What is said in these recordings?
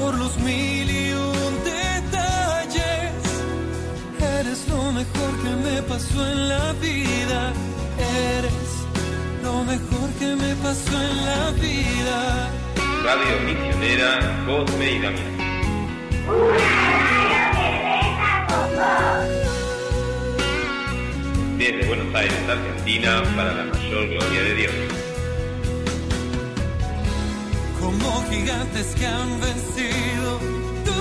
por los 1001 detalles. Eres lo mejor que me pasó en la vida. Eres lo mejor que me pasó en la vida. Radio Misionera Cosme y Damián. Desde Buenos Aires, Argentina, para la mayor gloria de Dios. Como gigantes que han vencido, tú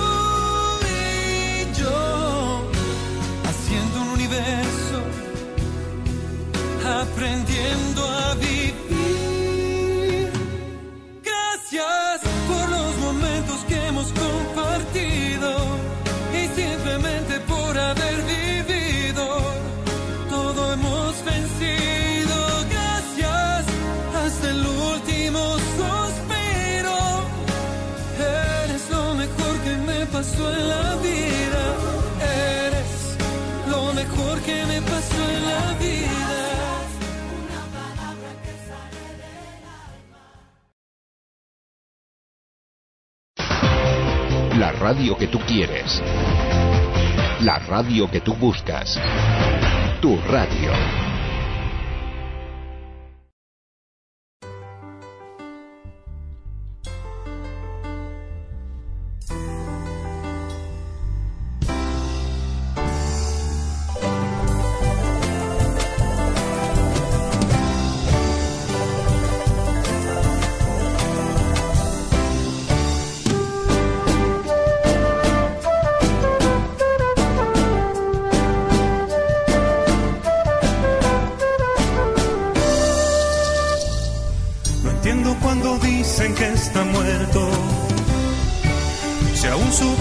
y yo, haciendo un universo, aprendiendo a vivir. Gracias por los momentos que hemos compartido y simplemente por haber vivido. Todo hemos vencido. Gracias hasta el último suspiro. Eres lo mejor que me pasó en la vida. Eres lo mejor que me pasó en la vida. La radio que tú quieres. La radio que tú buscas. Tu radio.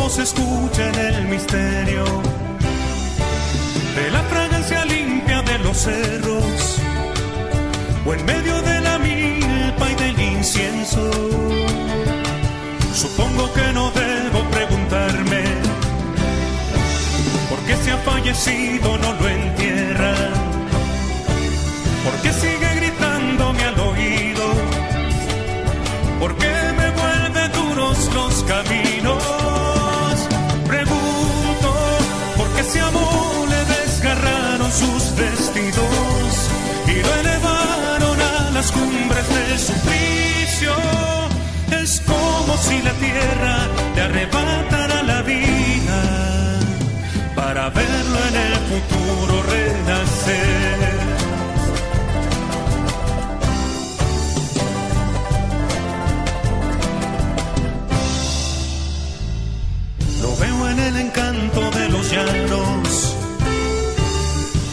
Se escucha en el misterio de la fragancia limpia de los cerros o en medio de la milpa y del incienso. Supongo que no debo preguntarme por qué si ha fallecido no lo entierran, por qué sigue gritándome al oído, por qué me vuelve duros los caminos. Ese amor le desgarraron sus vestidos y lo elevaron a las cumbres de suplicio. Es como si la tierra le arrebatara la vida para verlo en el futuro renacer. Lo veo en el encanto de los llanos,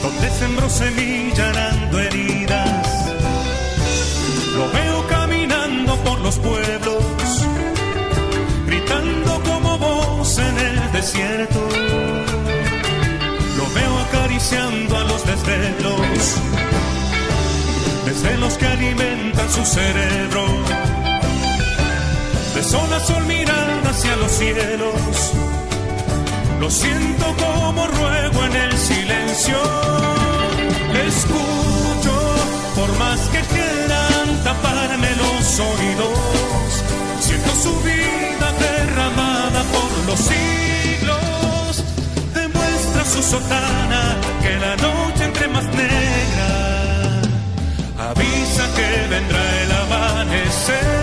donde sembró semilla arando heridas. Lo veo caminando por los pueblos, gritando como voz en el desierto. Lo veo acariciando a los desvelos, desvelos que alimentan su cerebro. De sol a sol mirar hacia los cielos. Lo siento como ruego en el silencio. Le escucho por más que quieran taparme los oídos. Siento su vida derramada por los siglos. Demuestra su sotana que la noche entre más negra avisa que vendrá el amanecer.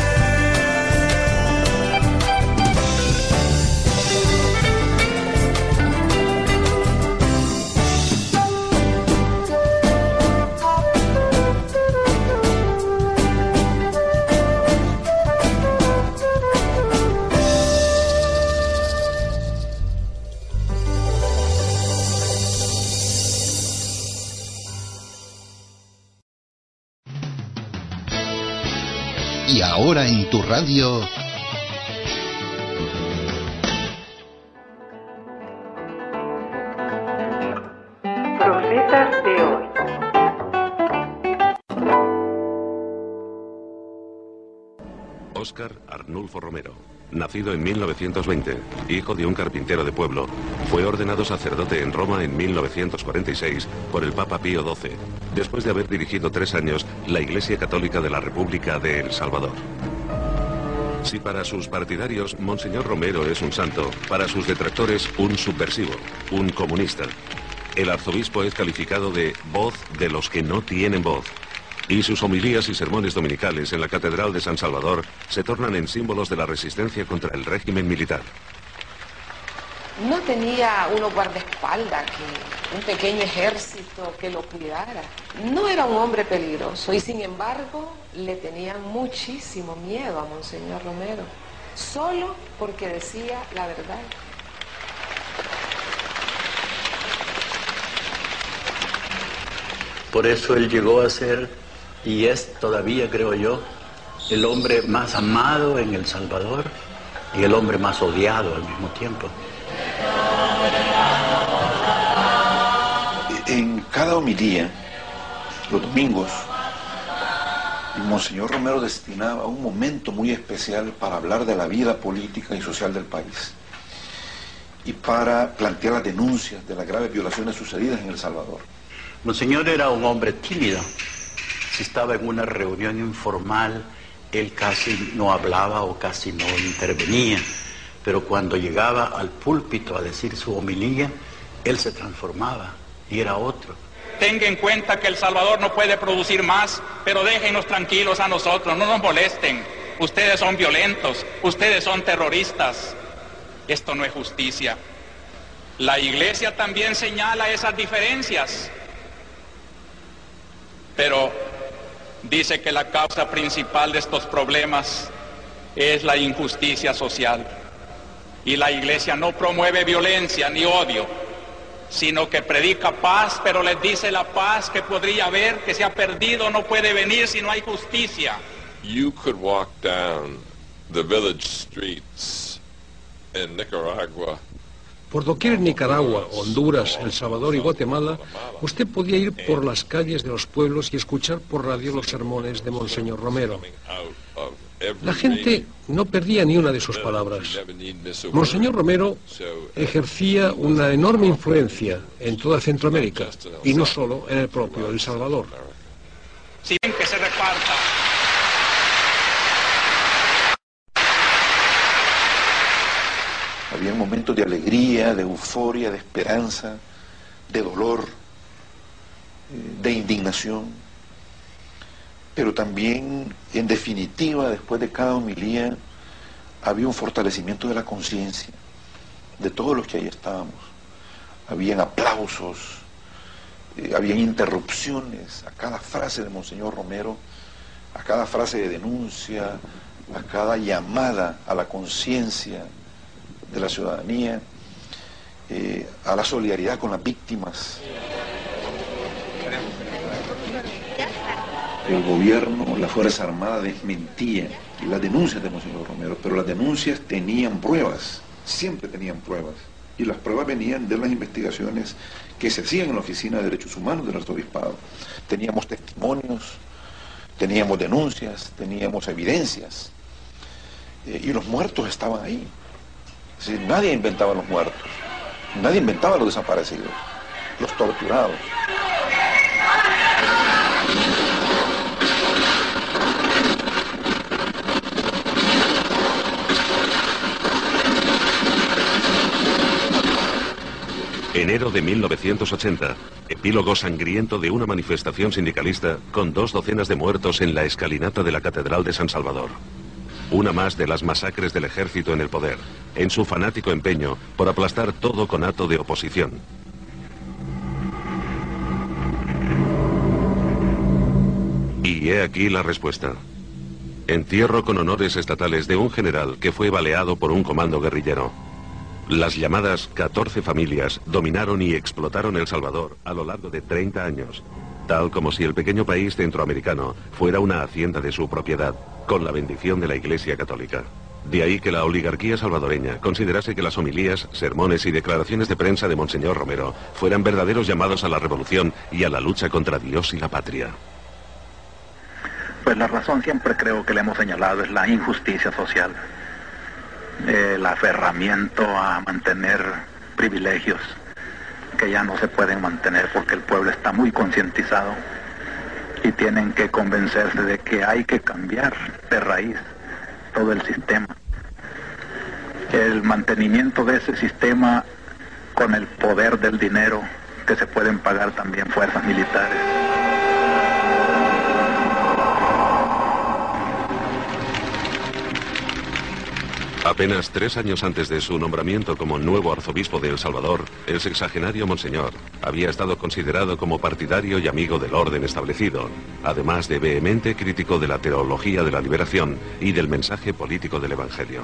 Y ahora en tu radio... Profetas de hoy. Óscar Arnulfo Romero, nacido en 1920, hijo de un carpintero de pueblo, fue ordenado sacerdote en Roma en 1946 por el Papa Pío XII, después de haber dirigido 3 años la Iglesia Católica de la República de El Salvador. Si para sus partidarios Monseñor Romero es un santo, para sus detractores un subversivo, un comunista. El arzobispo es calificado de voz de los que no tienen voz. Y sus homilías y sermones dominicales en la Catedral de San Salvador se tornan en símbolos de la resistencia contra el régimen militar. No tenía unos guardaespaldas, un pequeño ejército que lo cuidara. No era un hombre peligroso y sin embargo le tenían muchísimo miedo a Monseñor Romero, solo porque decía la verdad. Por eso él llegó a ser, y es todavía, creo yo, el hombre más amado en El Salvador y el hombre más odiado al mismo tiempo. En cada homilía, los domingos, Monseñor Romero destinaba un momento muy especial para hablar de la vida política y social del país y para plantear las denuncias de las graves violaciones sucedidas en El Salvador. Monseñor era un hombre tímido. Si estaba en una reunión informal, él casi no hablaba o casi no intervenía. Pero cuando llegaba al púlpito a decir su homilía, él se transformaba y era otro. Tenga en cuenta que El Salvador no puede producir más, pero déjenos tranquilos a nosotros, no nos molesten. Ustedes son violentos, ustedes son terroristas. Esto no es justicia. La Iglesia también señala esas diferencias, pero dice que la causa principal de estos problemas es la injusticia social. Y la Iglesia no promueve violencia ni odio, sino que predica paz, pero les dice la paz que podría haber, que se ha perdido, no puede venir si no hay justicia. You could walk down the village streets in Nicaragua. Por doquier en Nicaragua, Honduras, El Salvador y Guatemala, usted podía ir por las calles de los pueblos y escuchar por radio los sermones de Monseñor Romero. La gente no perdía ni una de sus palabras. Monseñor Romero ejercía una enorme influencia en toda Centroamérica, y no solo en el propio El Salvador. Si ven que se reparta. Había momentos de alegría, de euforia, de esperanza, de dolor, de indignación. Pero también, en definitiva, después de cada homilía, había un fortalecimiento de la conciencia de todos los que ahí estábamos. Habían aplausos, habían interrupciones a cada frase de Monseñor Romero, a cada frase de denuncia, a cada llamada a la conciencia de la ciudadanía, a la solidaridad con las víctimas. El gobierno, la Fuerza Armada desmentía las denuncias de Monseñor Romero, pero las denuncias tenían pruebas, siempre tenían pruebas, y las pruebas venían de las investigaciones que se hacían en la Oficina de Derechos Humanos del Arzobispado. Teníamos testimonios, teníamos denuncias, teníamos evidencias, y los muertos estaban ahí. Es decir, nadie inventaba los muertos, nadie inventaba los desaparecidos, los torturados. Enero de 1980, epílogo sangriento de una manifestación sindicalista con 2 docenas de muertos en la escalinata de la Catedral de San Salvador. Una más de las masacres del ejército en el poder, en su fanático empeño por aplastar todo conato de oposición. Y he aquí la respuesta. Entierro con honores estatales de un general que fue baleado por un comando guerrillero. Las llamadas 14 familias dominaron y explotaron El Salvador a lo largo de 30 años, tal como si el pequeño país centroamericano fuera una hacienda de su propiedad, con la bendición de la Iglesia Católica. De ahí que la oligarquía salvadoreña considerase que las homilías, sermones y declaraciones de prensa de Monseñor Romero fueran verdaderos llamados a la revolución y a la lucha contra Dios y la patria. Pues la razón siempre creo que le hemos señalado es la injusticia social. El aferramiento a mantener privilegios que ya no se pueden mantener porque el pueblo está muy concientizado y tienen que convencerse de que hay que cambiar de raíz todo el sistema. El mantenimiento de ese sistema con el poder del dinero que se pueden pagar también fuerzas militares. Apenas 3 años antes de su nombramiento como nuevo arzobispo de El Salvador, el sexagenario Monseñor había estado considerado como partidario y amigo del orden establecido, además de vehemente crítico de la teología de la liberación y del mensaje político del Evangelio.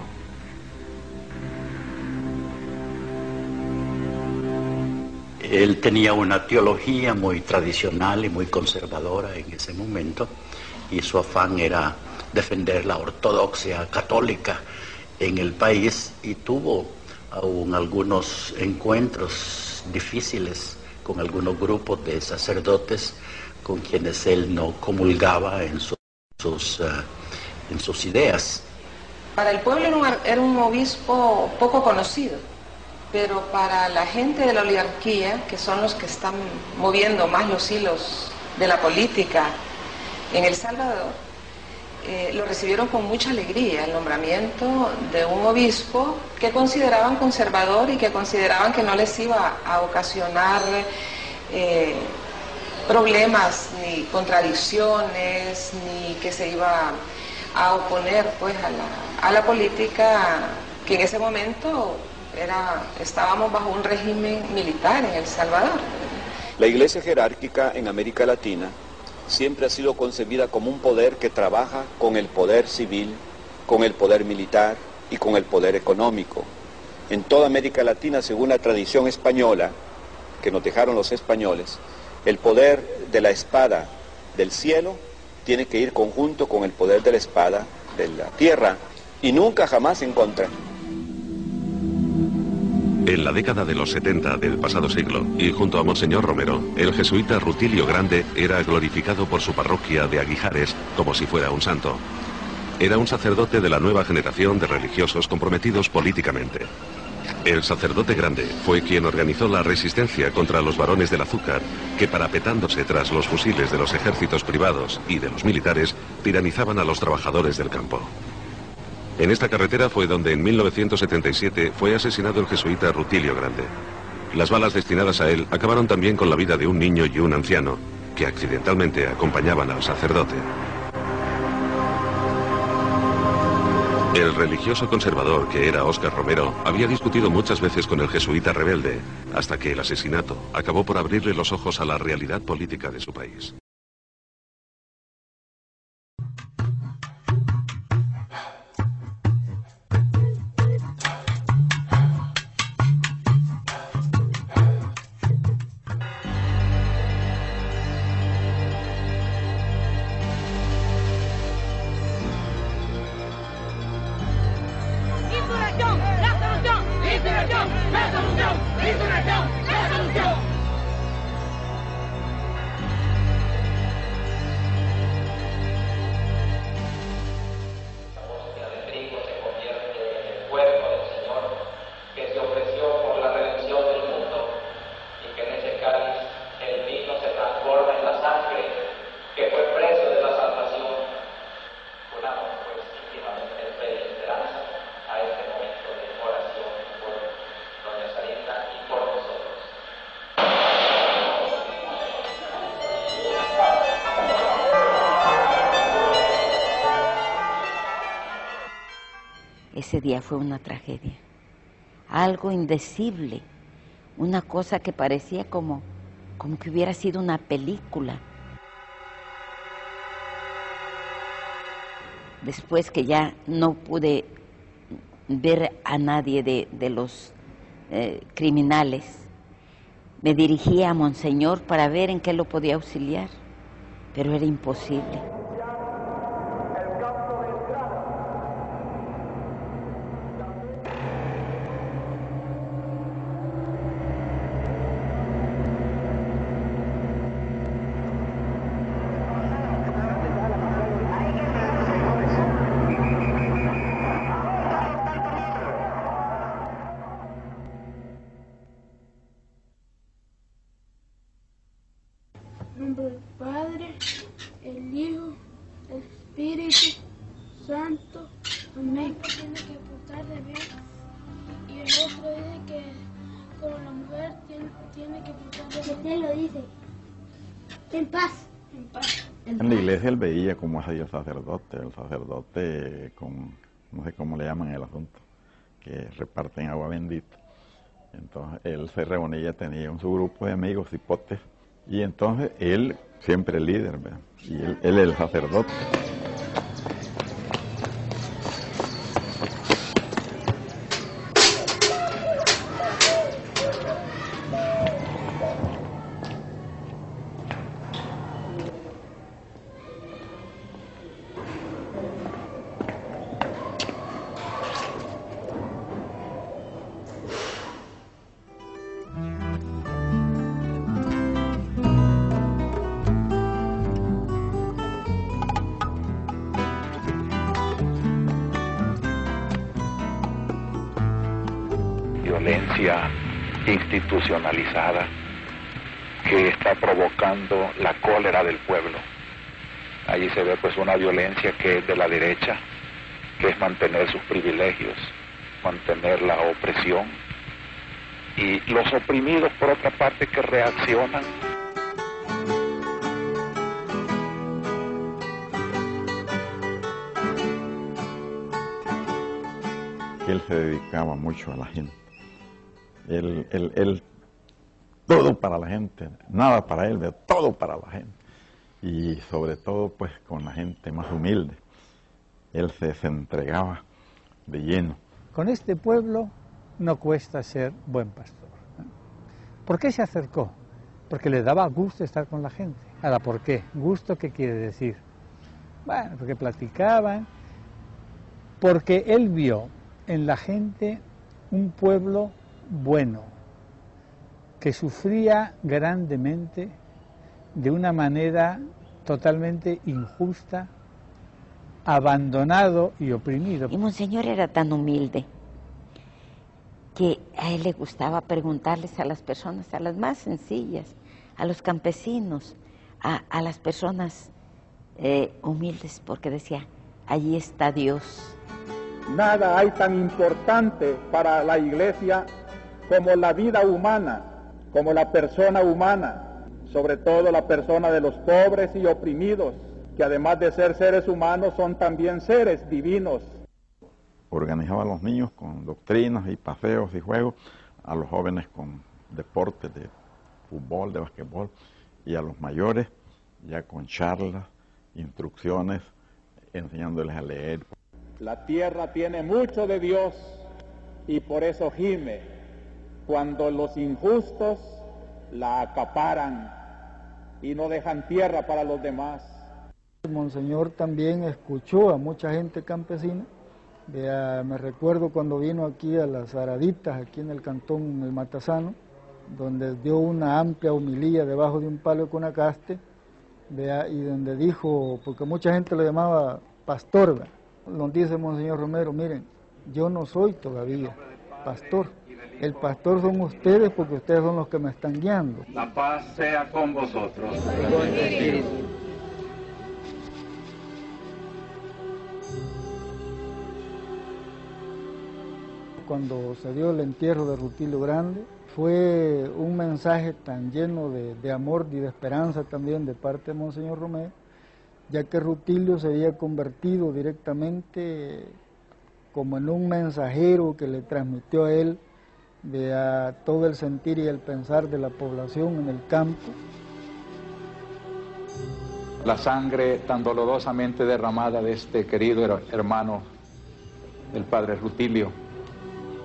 Él tenía una teología muy tradicional y muy conservadora en ese momento, y su afán era defender la ortodoxia católica en el país, y tuvo aún algunos encuentros difíciles con algunos grupos de sacerdotes con quienes él no comulgaba en sus ideas. Para el pueblo era un obispo poco conocido, pero para la gente de la oligarquía, que son los que están moviendo más los hilos de la política en El Salvador, lo recibieron con mucha alegría, el nombramiento de un obispo que consideraban conservador y que consideraban que no les iba a ocasionar problemas ni contradicciones, ni que se iba a oponer pues a la política que en ese momento estábamos bajo un régimen militar en El Salvador. La Iglesia jerárquica en América Latina siempre ha sido concebida como un poder que trabaja con el poder civil, con el poder militar y con el poder económico. En toda América Latina, según la tradición española que nos dejaron los españoles, el poder de la espada del cielo tiene que ir conjunto con el poder de la espada de la tierra, y nunca jamás en contra. En la década de los 70 del pasado siglo, y junto a Monseñor Romero, el jesuita Rutilio Grande era glorificado por su parroquia de Aguijares como si fuera un santo. Era un sacerdote de la nueva generación de religiosos comprometidos políticamente. El sacerdote Grande fue quien organizó la resistencia contra los varones del azúcar, que parapetándose tras los fusiles de los ejércitos privados y de los militares, tiranizaban a los trabajadores del campo. En esta carretera fue donde en 1977 fue asesinado el jesuita Rutilio Grande. Las balas destinadas a él acabaron también con la vida de un niño y un anciano, que accidentalmente acompañaban al sacerdote. El religioso conservador que era Óscar Romero había discutido muchas veces con el jesuita rebelde, hasta que el asesinato acabó por abrirle los ojos a la realidad política de su país. Ese día fue una tragedia, algo indecible, una cosa que parecía como que hubiera sido una película. Después que ya no pude ver a nadie de los criminales, me dirigí a Monseñor para ver en qué lo podía auxiliar, pero era imposible. En nombre del Padre, el Hijo Él lo dice. En paz. En paz. En la iglesia él veía cómo hacía el sacerdote con, no sé cómo le llaman el asunto, que reparten agua bendita. Entonces él se reunía, tenía su grupo de amigos, hipotes, y entonces él, siempre el líder, ¿verdad? Y él es el sacerdote. Violencia institucionalizada que está provocando la cólera del pueblo. Allí se ve pues una violencia que es de la derecha, que es mantener sus privilegios, mantener la opresión, y los oprimidos por otra parte que reaccionan. Él se dedicaba mucho a la gente. Él todo para la gente, nada para él, pero todo para la gente. Y sobre todo pues con la gente más humilde. Él se entregaba de lleno. Con este pueblo no cuesta ser buen pastor. ¿Por qué se acercó? Porque le daba gusto estar con la gente. Ahora, ¿por qué? ¿Gusto qué quiere decir? Bueno, porque platicaban, porque él vio en la gente un pueblo bueno, que sufría grandemente de una manera totalmente injusta, abandonado y oprimido. Y Monseñor era tan humilde que a él le gustaba preguntarles a las personas, a las más sencillas, a los campesinos, a las personas humildes, porque decía, allí está Dios. Nada hay tan importante para la Iglesia como la vida humana, como la persona humana, sobre todo la persona de los pobres y oprimidos, que además de ser seres humanos son también seres divinos. Organizaba a los niños con doctrinas y paseos y juegos, a los jóvenes con deportes de fútbol, de basquetbol, y a los mayores ya con charlas, instrucciones, enseñándoles a leer. La tierra tiene mucho de Dios y por eso gime cuando los injustos la acaparan y no dejan tierra para los demás. Monseñor también escuchó a mucha gente campesina. Me recuerdo cuando vino aquí a las Araditas, aquí en el cantón El Matasano, donde dio una amplia homilía debajo de un palo de Cunacaste, y donde dijo, porque mucha gente lo llamaba pastor, nos dice Monseñor Romero, miren, yo no soy todavía pastor, el pastor son ustedes porque ustedes son los que me están guiando. La paz sea con vosotros. Cuando se dio el entierro de Rutilio Grande, fue un mensaje tan lleno de amor y de esperanza también de parte de Monseñor Romero, ya que Rutilio se había convertido directamente como en un mensajero que le transmitió a él de todo el sentir y el pensar de la población en el campo. La sangre tan dolorosamente derramada de este querido hermano, el padre Rutilio,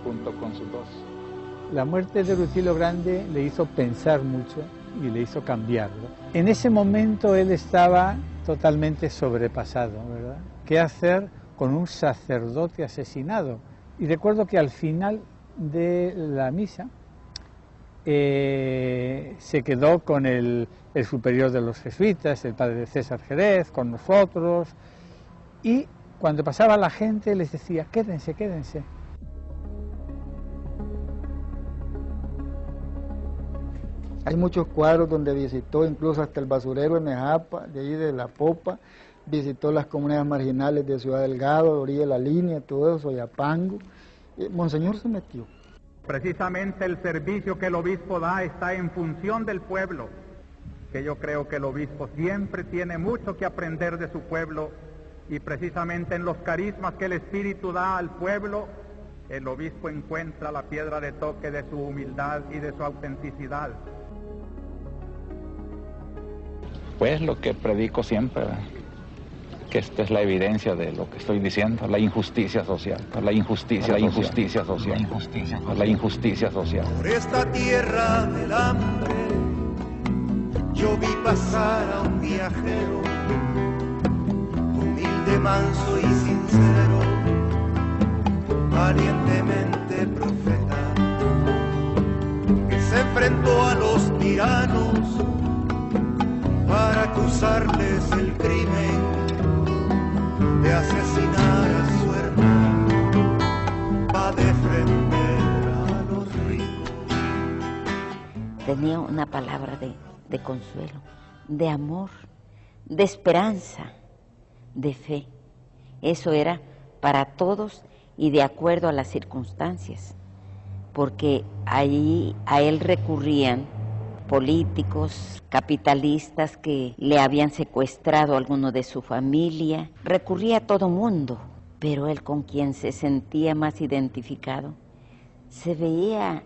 junto con sus dos. La muerte de Rutilio Grande le hizo pensar mucho y le hizo cambiarlo. En ese momento él estaba totalmente sobrepasado, ¿verdad? ¿Qué hacer con un sacerdote asesinado? Y recuerdo que al final de la misa se quedó con el superior de los jesuitas, el padre César Jerez, con nosotros, y cuando pasaba la gente les decía, quédense, quédense. Hay muchos cuadros donde visitó incluso hasta el basurero en Nejapa, de ahí de La Popa, visitó las comunidades marginales de Ciudad Delgado, de orilla de la Línea, todo eso, Soyapango. Monseñor se metió. Precisamente el servicio que el obispo da está en función del pueblo, que yo creo que el obispo siempre tiene mucho que aprender de su pueblo, y precisamente en los carismas que el Espíritu da al pueblo, el obispo encuentra la piedra de toque de su humildad y de su autenticidad. Pues lo que predico siempre, que esta es la evidencia de lo que estoy diciendo, la injusticia social, la injusticia social. Por esta tierra del hambre, yo vi pasar a un viajero, humilde, manso y sincero, valientemente profeta, que se enfrentó a los tiranos para acusarles el crimen de asesinar a su hermano, para defender a los ricos. Tenía una palabra de consuelo, de amor, de esperanza, de fe. Eso era para todos y de acuerdo a las circunstancias, porque allí a él recurrían políticos, capitalistas que le habían secuestrado a alguno de su familia, recurría a todo mundo, pero él, con quien se sentía más identificado, se veía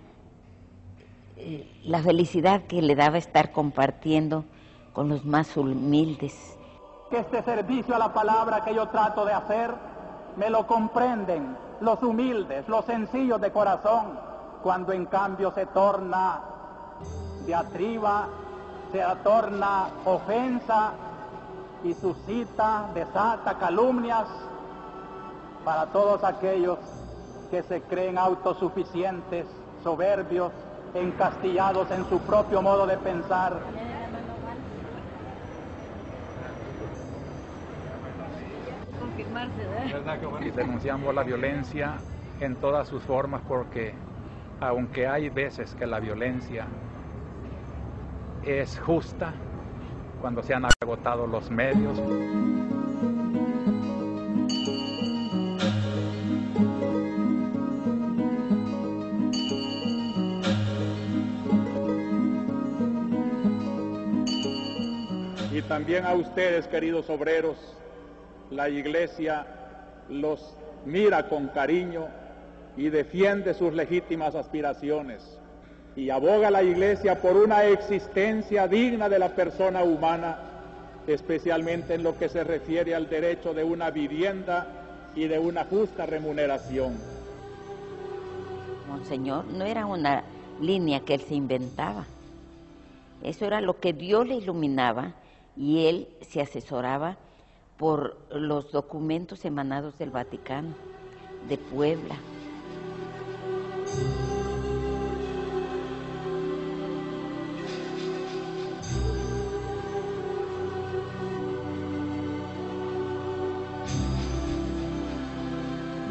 la felicidad que le daba estar compartiendo con los más humildes. Que este servicio a la palabra que yo trato de hacer, me lo comprenden los humildes, los sencillos de corazón, cuando en cambio se torna diatriba, se torna ofensa y suscita, desata calumnias para todos aquellos que se creen autosuficientes, soberbios, encastillados en su propio modo de pensar. Y denunciamos la violencia en todas sus formas, porque aunque hay veces que la violencia es justa, cuando se han agotado los medios. Y también a ustedes, queridos obreros, la Iglesia los mira con cariño y defiende sus legítimas aspiraciones. Y aboga la Iglesia por una existencia digna de la persona humana, especialmente en lo que se refiere al derecho de una vivienda y de una justa remuneración. Monseñor no era una línea que él se inventaba. Eso era lo que Dios le iluminaba, y él se asesoraba por los documentos emanados del Vaticano, de Puebla.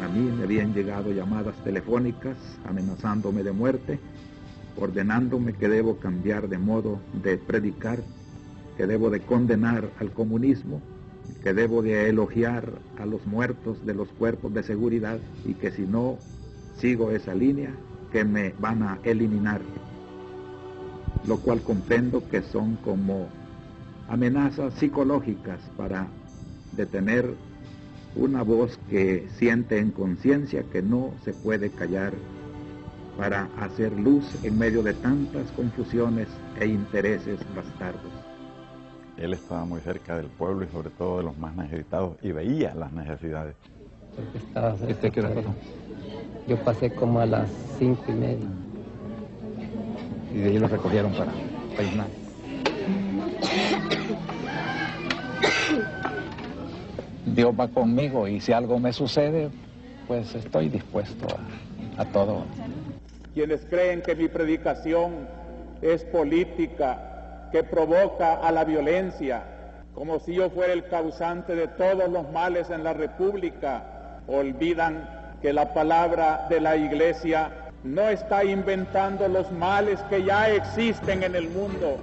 A mí me habían llegado llamadas telefónicas amenazándome de muerte, ordenándome que debo cambiar de modo de predicar, que debo de condenar al comunismo, que debo de elogiar a los muertos de los cuerpos de seguridad, y que si no sigo esa línea, que me van a eliminar. Lo cual comprendo que son como amenazas psicológicas para detener una voz que siente en conciencia que no se puede callar, para hacer luz en medio de tantas confusiones e intereses bastardos. Él estaba muy cerca del pueblo y sobre todo de los más necesitados, y veía las necesidades. Yo pasé como a las 5:30. Y de ahí lo recogieron para peinar. Dios va conmigo, y si algo me sucede, pues estoy dispuesto a todo. Quienes creen que mi predicación es política, que provoca a la violencia, como si yo fuera el causante de todos los males en la República, olvidan que la palabra de la Iglesia no está inventando los males que ya existen en el mundo.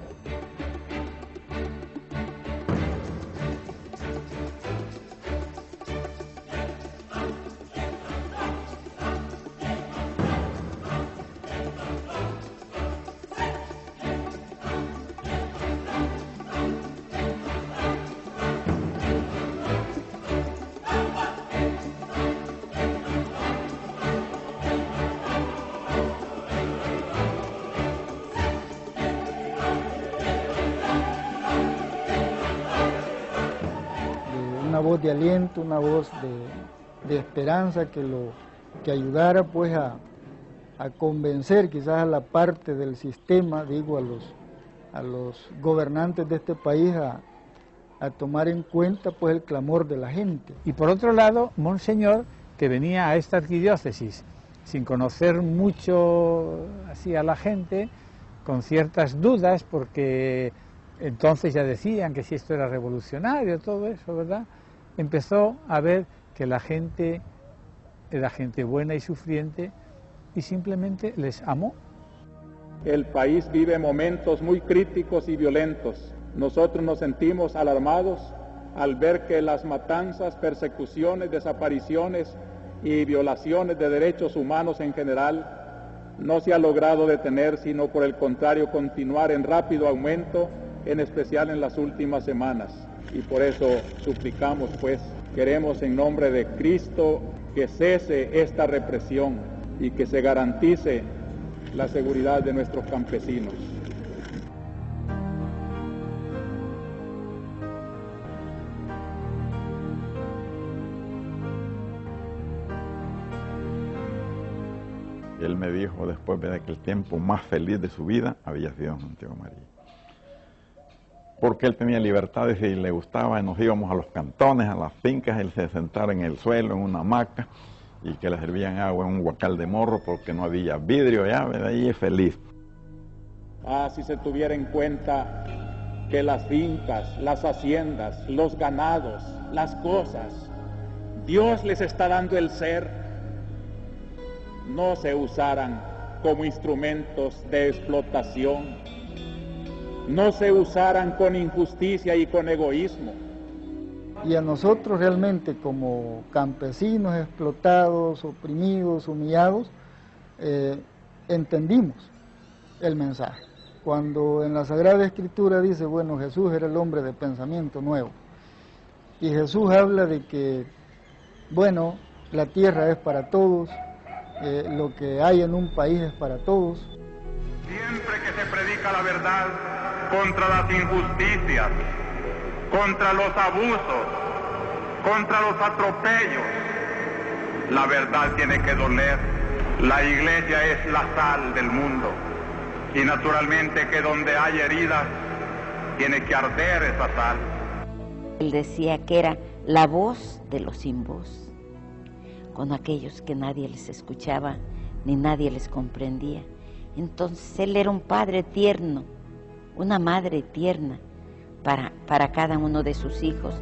voz de aliento, una voz de esperanza que ayudara pues a convencer quizás a la parte del sistema, digo a los gobernantes de este país a tomar en cuenta pues el clamor de la gente. Y por otro lado, Monseñor, que venía a esta arquidiócesis sin conocer mucho así a la gente, con ciertas dudas, porque entonces ya decían que si esto era revolucionario, todo eso, ¿verdad? Empezó a ver que la gente era gente buena y sufriente y simplemente les amó. El país vive momentos muy críticos y violentos. Nosotros nos sentimos alarmados al ver que las matanzas, persecuciones, desapariciones y violaciones de derechos humanos en general no se ha logrado detener, sino por el contrario continuar en rápido aumento, en especial en las últimas semanas. Y por eso suplicamos, pues, queremos en nombre de Cristo que cese esta represión y que se garantice la seguridad de nuestros campesinos. Él me dijo después de que el tiempo más feliz de su vida había sido en Santiago María. Porque él tenía libertad de si le gustaba, nos íbamos a los cantones, a las fincas, él se sentara en el suelo, en una hamaca, y que le servían agua en un huacal de morro porque no había vidrio, ya, de ahí es feliz. Si se tuviera en cuenta que las fincas, las haciendas, los ganados, las cosas, Dios les está dando el ser, no se usaran como instrumentos de explotación, no se usaran con injusticia y con egoísmo. Y a nosotros realmente como campesinos explotados, oprimidos, humillados, entendimos el mensaje. Cuando en la Sagrada Escritura dice, bueno, Jesús era el hombre de pensamiento nuevo. Y Jesús habla de que, bueno, la tierra es para todos, lo que hay en un país es para todos. Siempre que se predica la verdad contra las injusticias, contra los abusos, contra los atropellos, la verdad tiene que doler. La iglesia es la sal del mundo y naturalmente que donde hay heridas tiene que arder esa sal. Él decía que era la voz de los sin voz, con aquellos que nadie les escuchaba ni nadie les comprendía. Entonces él era un padre tierno, una madre tierna para cada uno de sus hijos.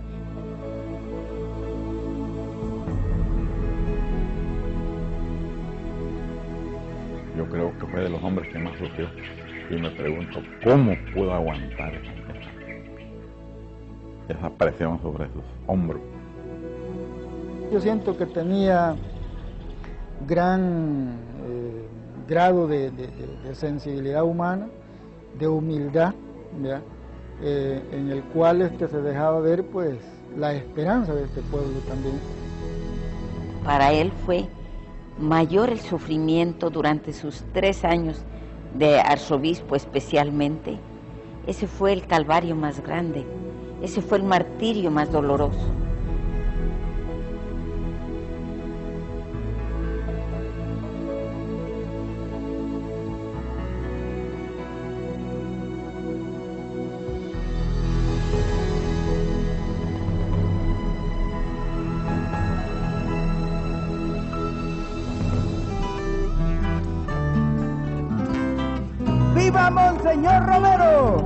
Yo creo que fue de los hombres que más sufrió y me pregunto, ¿cómo pudo aguantar esa presión sobre sus hombros? Yo siento que tenía gran grado de sensibilidad humana, de humildad, ¿ya? En el cual se dejaba ver pues la esperanza de este pueblo también. Para él fue mayor el sufrimiento durante sus 3 años de arzobispo especialmente. Ese fue el calvario más grande, ese fue el martirio más doloroso. ¡Viva Monseñor Romero!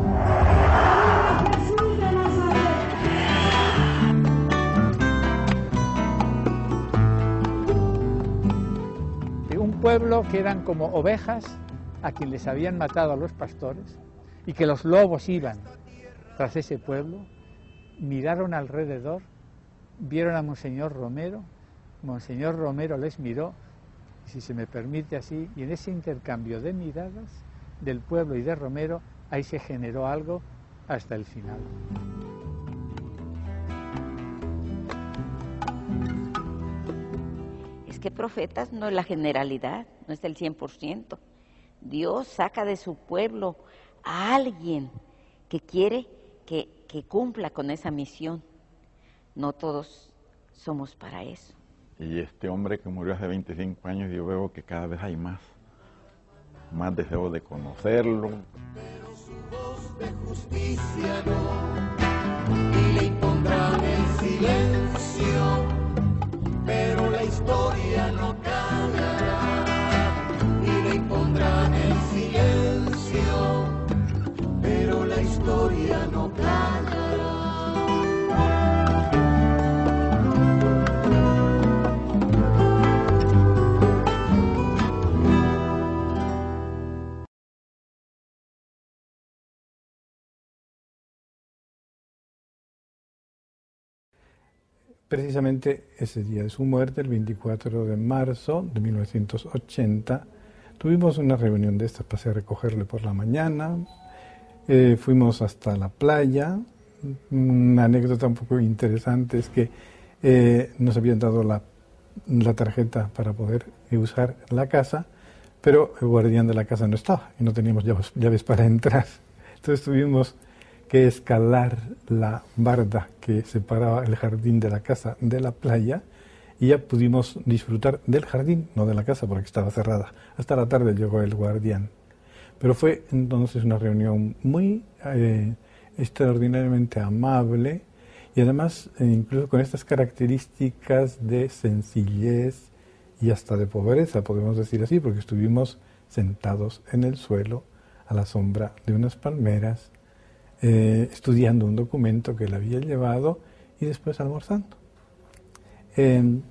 De un pueblo que eran como ovejas a quien les habían matado a los pastores y que los lobos iban tras ese pueblo, miraron alrededor, vieron a Monseñor Romero les miró, y si se me permite así, y en ese intercambio de miradas del pueblo y de Romero, ahí se generó algo hasta el final. Es que profetas no es la generalidad, no es el 100%. Dios saca de su pueblo a alguien que quiere que cumpla con esa misión. no todos somos para eso. Y este hombre que murió hace 25 años, yo veo que cada vez hay más deseo de conocerlo. Pero su voz de justicia no, y le impondrán el silencio, pero la historia no callará, y le impondrán el silencio, pero la historia no callará. Precisamente ese día de su muerte, el 24 de marzo de 1980, tuvimos una reunión de estas, pasé a recogerle por la mañana, fuimos hasta la playa. Una anécdota un poco interesante es que nos habían dado la tarjeta para poder usar la casa, pero el guardián de la casa no estaba y no teníamos llaves para entrar. Entonces tuvimos que escalar la barda que separaba el jardín de la casa de la playa y ya pudimos disfrutar del jardín, no de la casa porque estaba cerrada. Hasta la tarde llegó el guardián. Pero fue entonces una reunión muy extraordinariamente amable y además incluso con estas características de sencillez y hasta de pobreza, podemos decir así, porque estuvimos sentados en el suelo a la sombra de unas palmeras, estudiando un documento que él había llevado y después almorzando. El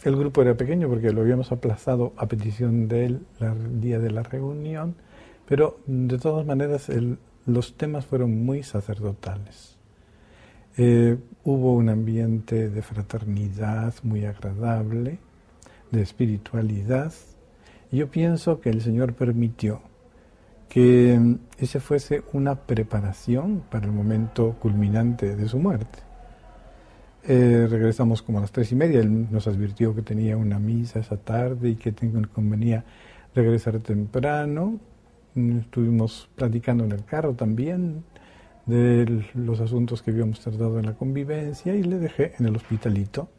grupo era pequeño porque lo habíamos aplazado a petición de él el día de la reunión, pero de todas maneras los temas fueron muy sacerdotales. Hubo un ambiente de fraternidad muy agradable, de espiritualidad, y yo pienso que el Señor permitió que ese fuese una preparación para el momento culminante de su muerte. Regresamos como a las 3:30, él nos advirtió que tenía una misa esa tarde y que convenía regresar temprano. Estuvimos platicando en el carro también de los asuntos que habíamos tratado en la convivencia y le dejé en el hospitalito.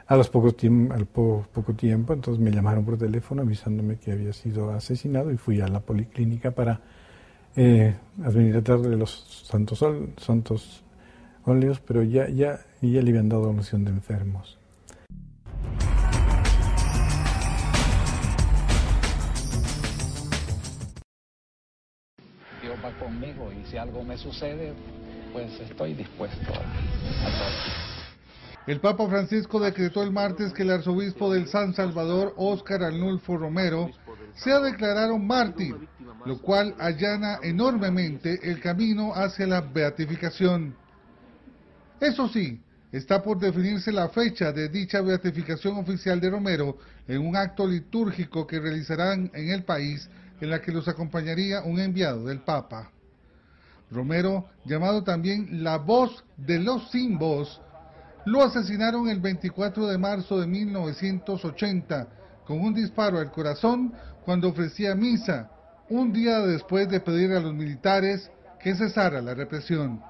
Al poco tiempo, entonces me llamaron por teléfono avisándome que había sido asesinado y fui a la policlínica para administrar de los santos óleos, pero ya le habían dado donación de enfermos. Dios va conmigo y si algo me sucede, pues estoy dispuesto a todo. El Papa Francisco decretó el martes que el arzobispo del San Salvador, Óscar Arnulfo Romero, sea declarado mártir, lo cual allana enormemente el camino hacia la beatificación. Eso sí, está por definirse la fecha de dicha beatificación oficial de Romero en un acto litúrgico que realizarán en el país, en la que los acompañaría un enviado del Papa. Romero, llamado también la voz de los sin voz, lo asesinaron el 24 de marzo de 1980 con un disparo al corazón cuando ofrecía misa, un día después de pedir a los militares que cesara la represión.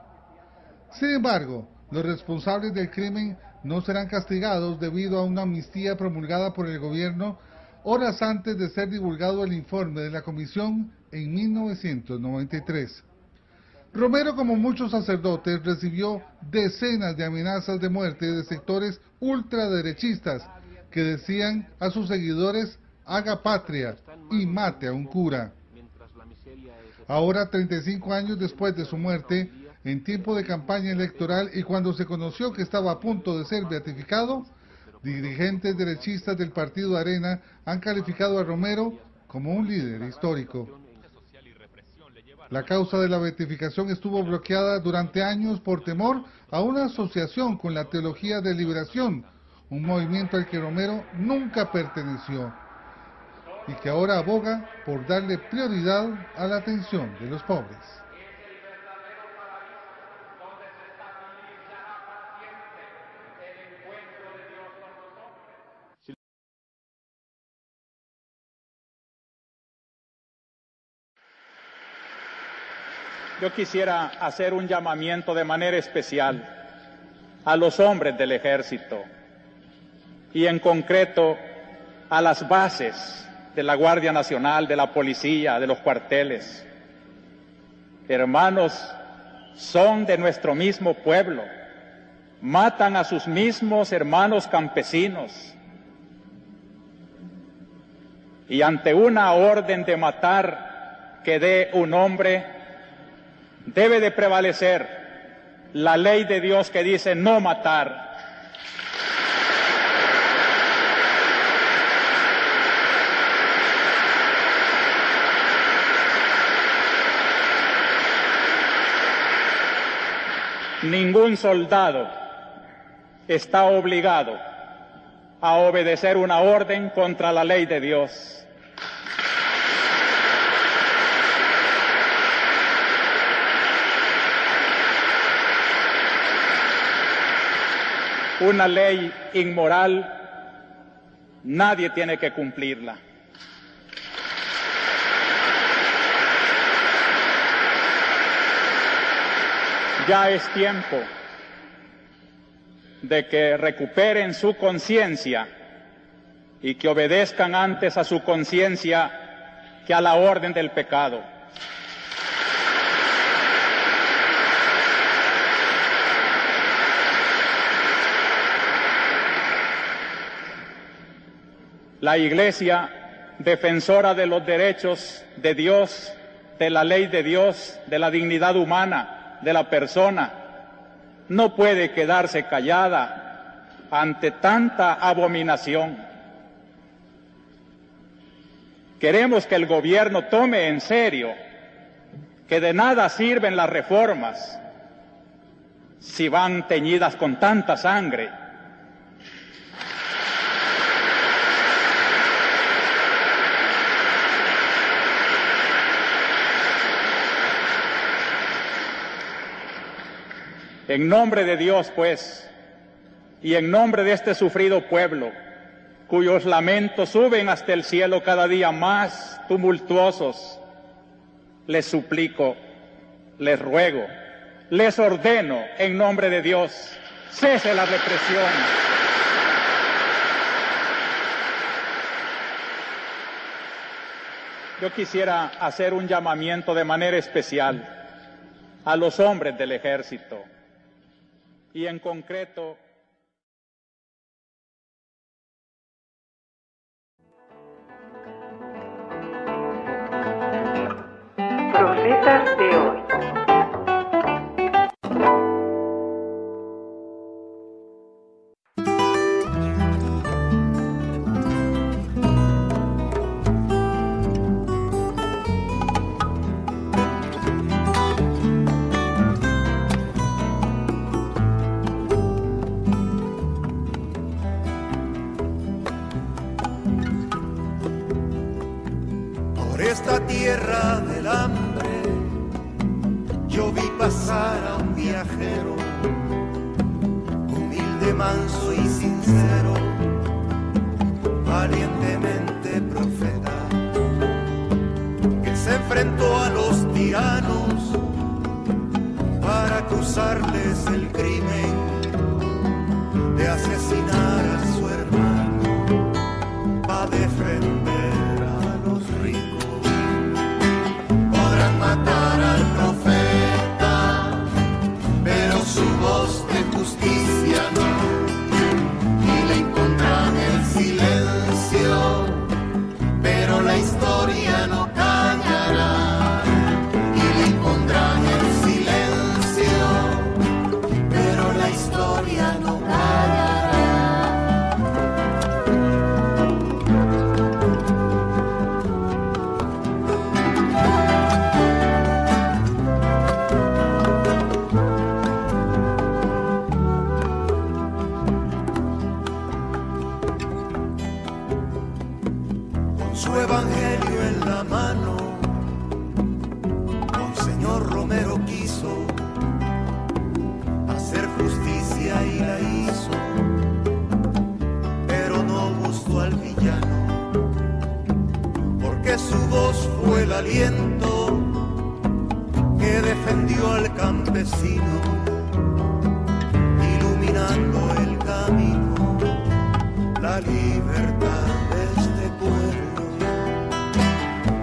Sin embargo, los responsables del crimen no serán castigados debido a una amnistía promulgada por el gobierno horas antes de ser divulgado el informe de la comisión en 1993. Romero, como muchos sacerdotes, recibió decenas de amenazas de muerte de sectores ultraderechistas que decían a sus seguidores: haga patria y mate a un cura. Ahora, 35 años después de su muerte, en tiempo de campaña electoral y cuando se conoció que estaba a punto de ser beatificado, dirigentes derechistas del partido Arena han calificado a Romero como un líder histórico. La causa de la beatificación estuvo bloqueada durante años por temor a una asociación con la teología de liberación, un movimiento al que Romero nunca perteneció y que ahora aboga por darle prioridad a la atención de los pobres. Yo quisiera hacer un llamamiento de manera especial a los hombres del ejército y en concreto a las bases de la Guardia Nacional, de la policía, de los cuarteles. Hermanos, son de nuestro mismo pueblo, matan a sus mismos hermanos campesinos. Y ante una orden de matar que dé un hombre, debe de prevalecer la ley de Dios que dice no matar. Ningún soldado está obligado a obedecer una orden contra la ley de Dios. Una ley inmoral, nadie tiene que cumplirla. Ya es tiempo de que recuperen su conciencia y que obedezcan antes a su conciencia que a la orden del pecado. La Iglesia, defensora de los derechos de Dios, de la ley de Dios, de la dignidad humana, de la persona, no puede quedarse callada ante tanta abominación. Queremos que el gobierno tome en serio que de nada sirven las reformas si van teñidas con tanta sangre. En nombre de Dios, pues, y en nombre de este sufrido pueblo, cuyos lamentos suben hasta el cielo cada día más tumultuosos, les suplico, les ruego, les ordeno, en nombre de Dios, cese la represión. Yo quisiera hacer un llamamiento de manera especial a los hombres del ejército, y en concreto Profetas de hoy. Esta tierra del hambre, yo vi pasar a un viajero, humilde, manso y sincero, valientemente profeta, que se enfrentó a los tiranos para acusarles el crimen de asesinar a su hermano, para defender a los ricos. Matar al profeta, pero su voz de justicia no, y le impondrán el silencio, pero la historia no callará, y le impondrán el silencio, pero la historia no callará. Su evangelio en la mano, Monseñor Romero quiso hacer justicia y la hizo, pero no gustó al villano, porque su voz fue el aliento que defendió al campesino, iluminando iluminando el camino, la libertad de este pueblo.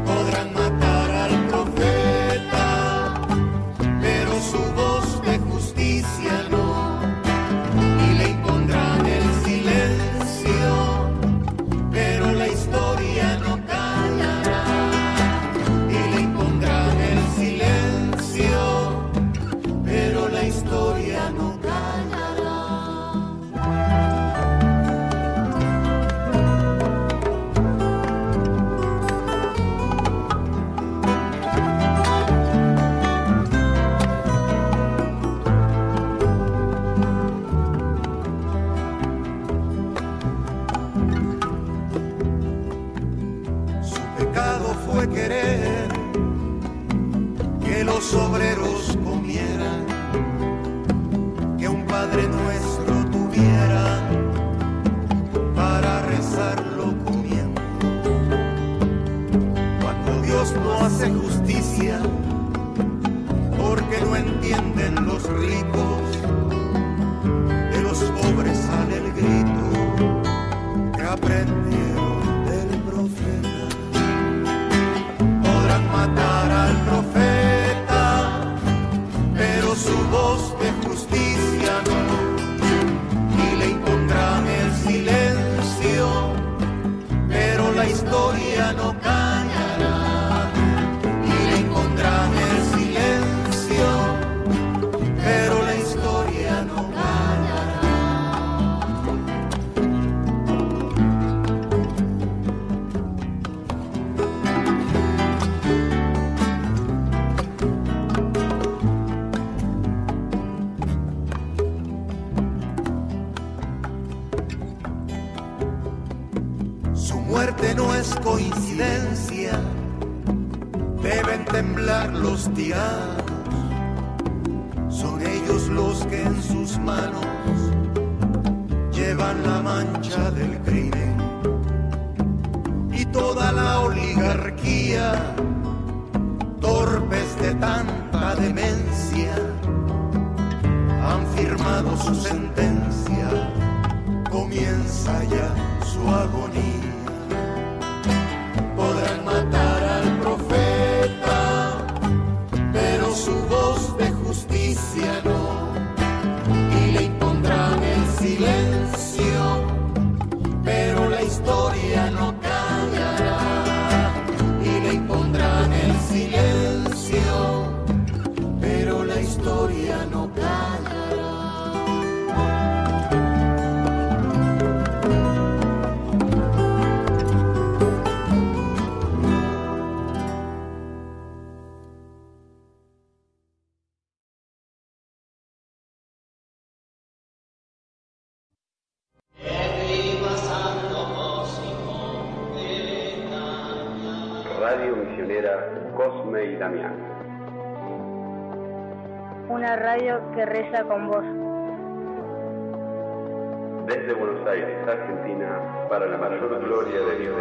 Podrán matar al profeta, pero su voz de justicia no, y le impondrán el silencio, pero la historia no callará, y le impondrán el silencio, pero la historia no callará. Su pecado fue querer que los obreros comieran, que un Padre Nuestro tuviera para rezarlo comiendo. Cuando Dios no hace justicia, porque no entienden los ricos, de los pobres sale el grito que aprendieron del profeta. Podrán matar al profeta, pero su voz de justicia no, y le impondrán el silencio, pero la historia no callará, y le impondrán el silencio, pero la historia no callará. Su muerte no es coincidencia, deben temblar los tiranos, son ellos los que en sus manos llevan la mancha del crimen, y toda la oligarquía, torpes de tanta demencia, han firmado su sentencia, comienza ya su agonía. Podrán matar al profeta, pero su voz de justicia no, y le impondrán el silencio, pero la historia no callará, y le impondrán el silencio, pero la historia no callará. Radio Misionera Cosme y Damián. Una radio que reza con vos. Desde Buenos Aires, Argentina, para la mayor gloria de Dios.